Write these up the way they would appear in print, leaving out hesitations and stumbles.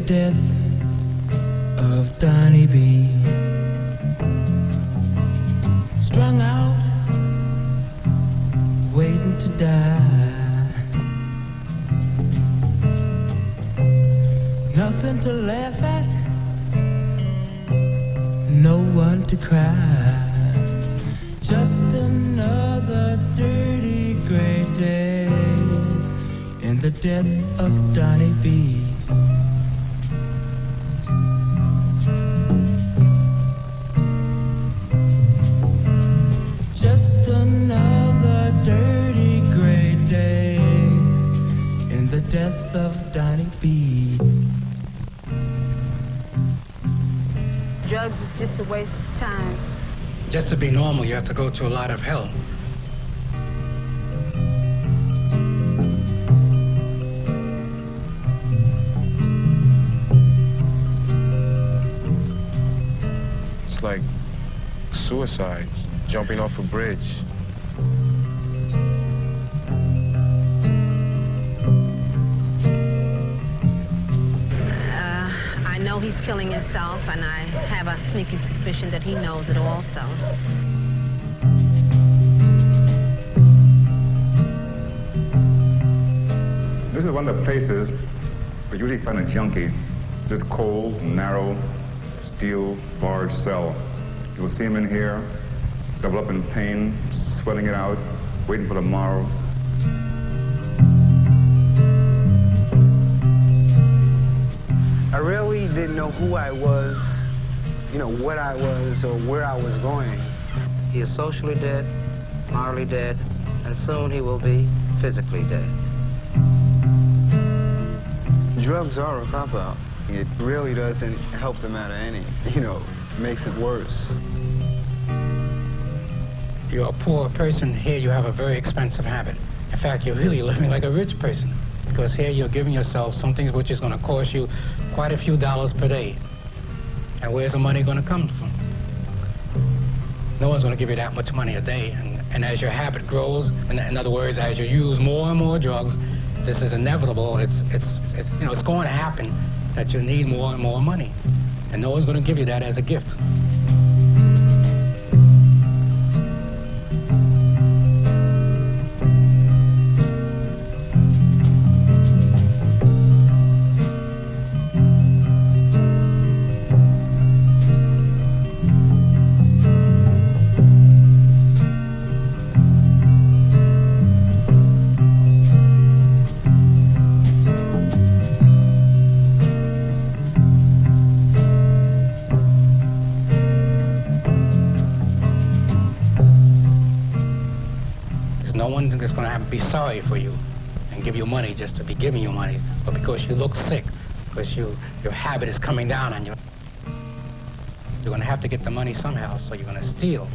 death of Donny B. Strung out, waiting to die. Nothing to laugh at, no one to cry. Just another dirty gray day in the death of Donny B. Just another dirty gray day in the death of Donny B. Drugs is just a waste of time. Just to be normal, you have to go through a lot of hell. It's like suicide, jumping off a bridge. I know he's killing himself, and I have a sneaky suspicion that he knows it also. This is one of the places where you usually find a junkie. This cold, narrow, steel barred cell. You'll see him in here, double up in pain, sweating it out, waiting for tomorrow. I really didn't know who I was, what I was or where I was going. He is socially dead, morally dead, and soon he will be physically dead. Drugs are a cop-out. It really doesn't help the matter any, makes it worse. You're a poor person. Here you have a very expensive habit. In fact, you're really living like a rich person, because here you're giving yourself something which is going to cost you quite a few dollars per day. And where's the money going to come from? No one's going to give you that much money a day. And as your habit grows, in other words, as you use more and more drugs, this is inevitable. It's going to happen that you need more and more money. And no one's going to give you that as a gift. No one is going to have to be sorry for you and give you money just to be giving you money, but because you look sick, because your habit is coming down on you. You're going to have to get the money somehow, so you're going to steal.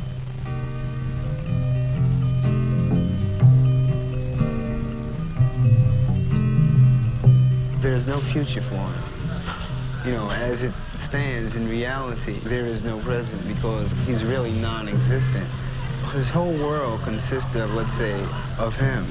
There's no future for him. As it stands in reality, there is no present because he's really non-existent. His whole world consists of, let's say, of him.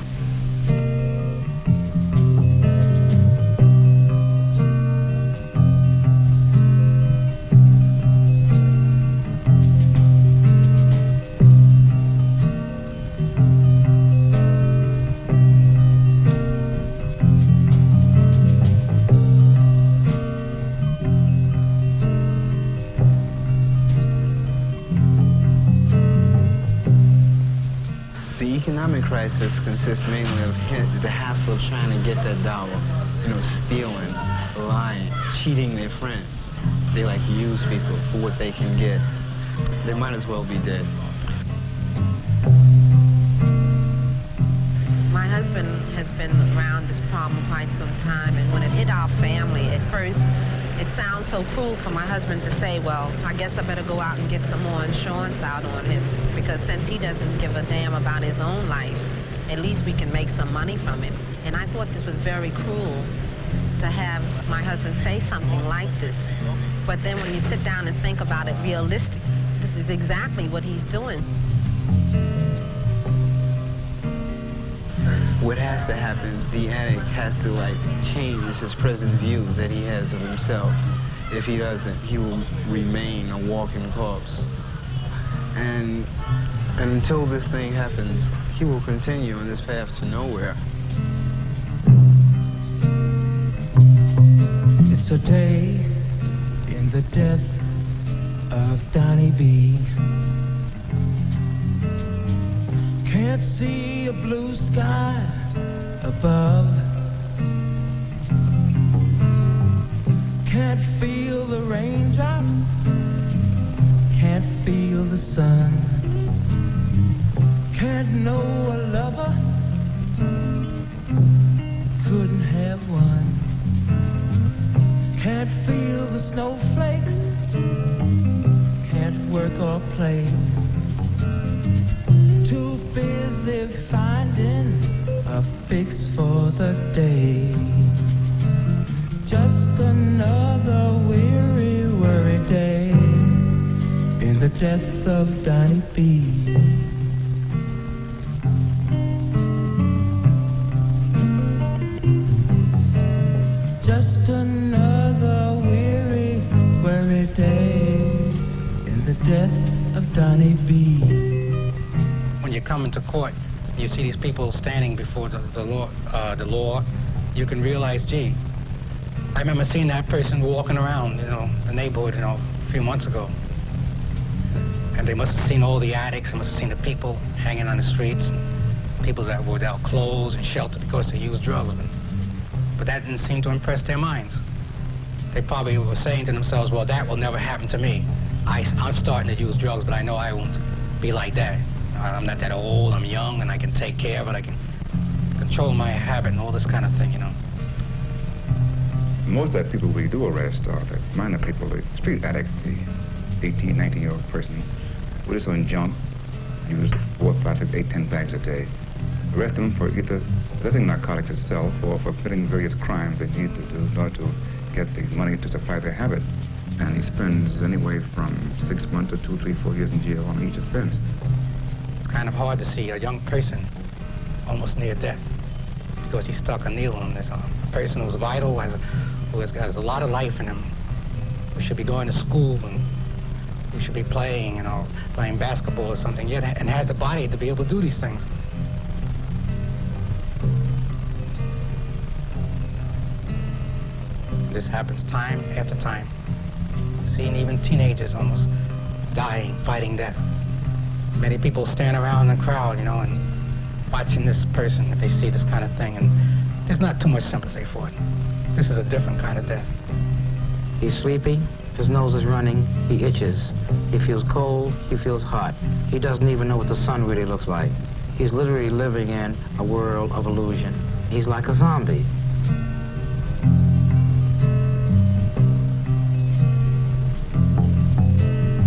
The economic crisis consists mainly of the hassle of trying to get that dollar, stealing, lying, cheating their friends. They like to use people for what they can get. They might as well be dead. My husband has been around this problem quite some time, and when it hit our family, at first, it sounds so cruel for my husband to say, well, I guess I better go out and get some more insurance out on him, because since he doesn't give a damn about his own life, at least we can make some money from him. And I thought this was very cruel to have my husband say something like this. But then when you sit down and think about it realistically, this is exactly what he's doing. what has to happen, the addict has to like change his present view that he has of himself. If he doesn't, he will remain a walking corpse. And until this thing happens, he will continue on this path to nowhere. It's a day in the death of Donny B. Can't see a blue sky above. Can't feel the raindrops. Can't feel the sun. Can't know a lover. Couldn't have one. Can't feel the snowflakes. Can't work or play. Too busy finding a fix for the day. Just another weary, worry day in the death of Donny B. Just another weary, worry day in the death of Donny B. When you come into court, you see these people standing before the law, you can realize, gee, I remember seeing that person walking around, the neighborhood, a few months ago. And they must have seen all the addicts, they must have seen the people hanging on the streets, and people that were without clothes and shelter because they used drugs. But that didn't seem to impress their minds. They probably were saying to themselves, well, that will never happen to me. I'm starting to use drugs, but I know I won't be like that. I'm not that old, I'm young, and I can take care of it, I can control my habit and all this kind of thing, Most of the people we do arrest are the minor people, the street addict, the 18, 19-year-old person who is on junk, use 4, 5, 6, 8, 10 bags a day. Arrest them for either possessing narcotics itself or for committing various crimes they need to do in order to get the money to supply their habit. And he spends anywhere from 6 months to 2, 3, 4 years in jail on each offense. It's kind of hard to see a young person almost near death because he's stuck a needle on this person who's vital, who has a lot of life in him, who should be going to school and who should be playing, playing basketball or something, yet and has the body to be able to do these things. This happens time after time. Seeing even teenagers almost dying, fighting death. Many people stand around in the crowd, and watching this person if they see this kind of thing, and there's not too much sympathy for it. This is a different kind of death. He's sleepy, his nose is running, he itches. He feels cold, he feels hot. He doesn't even know what the sun really looks like. He's literally living in a world of illusion. He's like a zombie.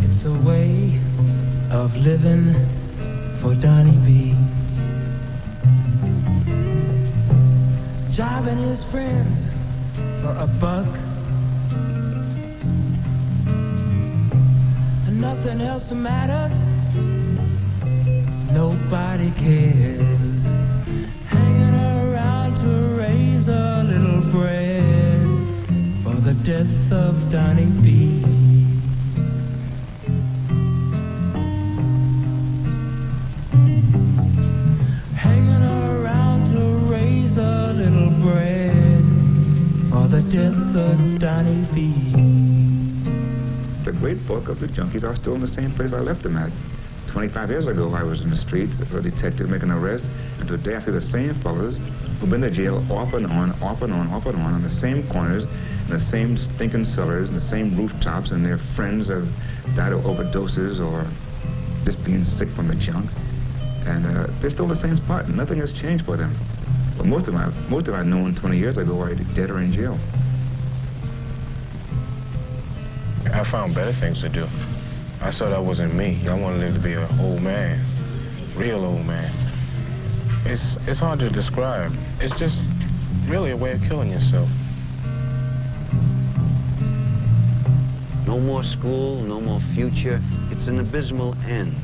It's a way of living for Donny B. Jiving his friends for a buck. And nothing else matters. Nobody cares. Hanging around to raise a little bread for the death of Donny B. Hanging around to raise a little bread for the death of Donny B. The great bulk of the junkies are still in the same place I left them at. 25 years ago, I was in the streets, a detective making an arrest, and today I see the same fellas who've been to jail off and on, on the same corners, in the same stinking cellars, in the same rooftops, and their friends have died of overdoses or just being sick from the junk. And they're still in the same spot, and nothing has changed for them. But most of them I've known 20 years ago are dead or in jail. I found better things to do. I saw that wasn't me. I want to live to be an old man, real old man. It's hard to describe. It's just really a way of killing yourself. No more school, no more future. It's an abysmal end.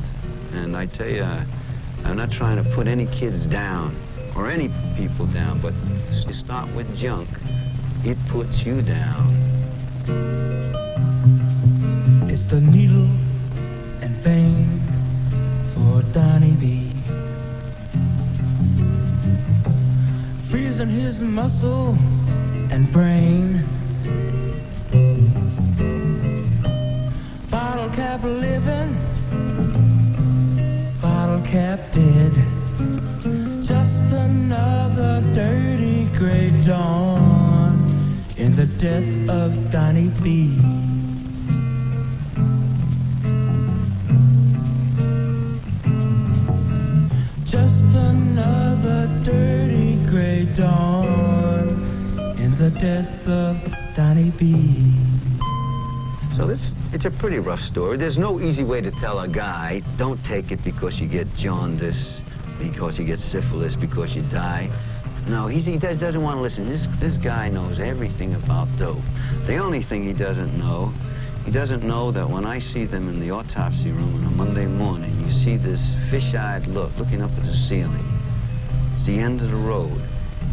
And I tell you, I'm not trying to put any kids down or any people down, but you start with junk, it puts you down. It's the needle and vein for Donny B. Freezing his muscle and brain. Bottle cap living, bottle cap dead. Just another dirty gray dawn in the death of Donny B. Just another dirty gray dawn in the death of Donny B. So it's a pretty rough story. There's no easy way to tell a guy, don't take it because you get jaundice, because you get syphilis, because you die. No, he doesn't want to listen. This guy knows everything about dope. The only thing he doesn't know that when I see them in the autopsy room on a Monday morning, you see this fish-eyed look, looking up at the ceiling. It's the end of the road.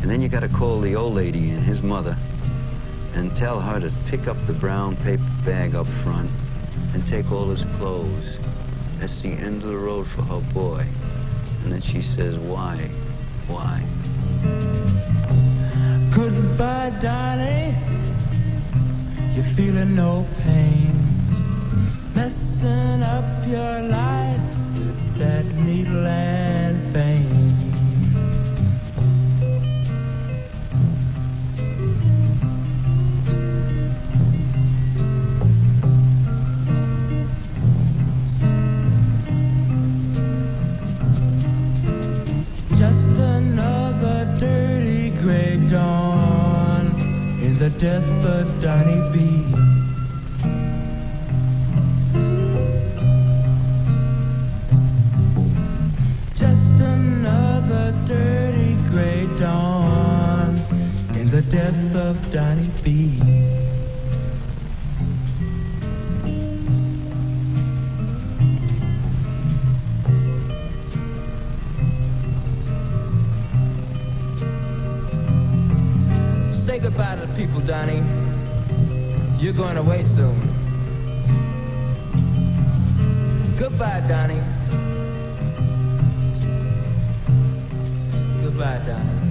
And then you got to call the old lady and his mother and tell her to pick up the brown paper bag up front and take all his clothes. That's the end of the road for her boy. And then she says, why? Why? Goodbye, Donny. You're feeling no pain. Messing up your life with that needle and vein. Just another dirty gray dawn in the death of Donny B. Just another dirty gray dawn in the death of Donny B. Say goodbye to the people, Donny. You're going away soon. Goodbye, Donny. Goodbye, Donny.